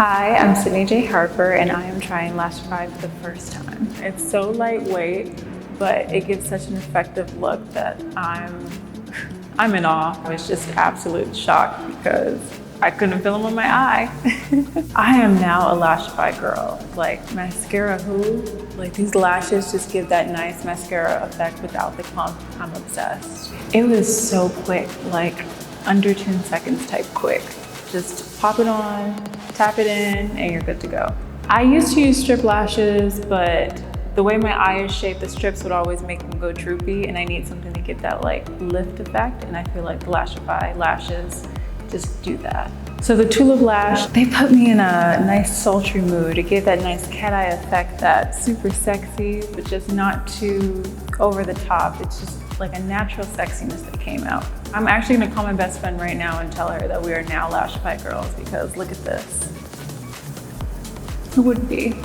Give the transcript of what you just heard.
Hi, I'm Sydney J. Harper, and I am trying Lashify for the first time. It's so lightweight, but it gives such an effective look that I'm in awe. I was just absolute shock because I couldn't feel them on my eye. I am now a Lashify girl. Like mascara who? Like these lashes just give that nice mascara effect without the clump. I'm obsessed. It was so quick, like under 10 seconds type quick. Just pop it on, tap it in, and you're good to go. I used to use strip lashes, but the way my eye is shaped, the strips would always make them go droopy, and I need something to get that like lift effect, and I feel like the Lashify lashes just do that. So the Tulip lash, they put me in a nice sultry mood. It gave that nice cat eye effect that's super sexy, but just not too over the top. It's just like a natural sexiness that came out. I'm actually gonna call my best friend right now and tell her that we are now Lashify girls because look at this. Who wouldn't be?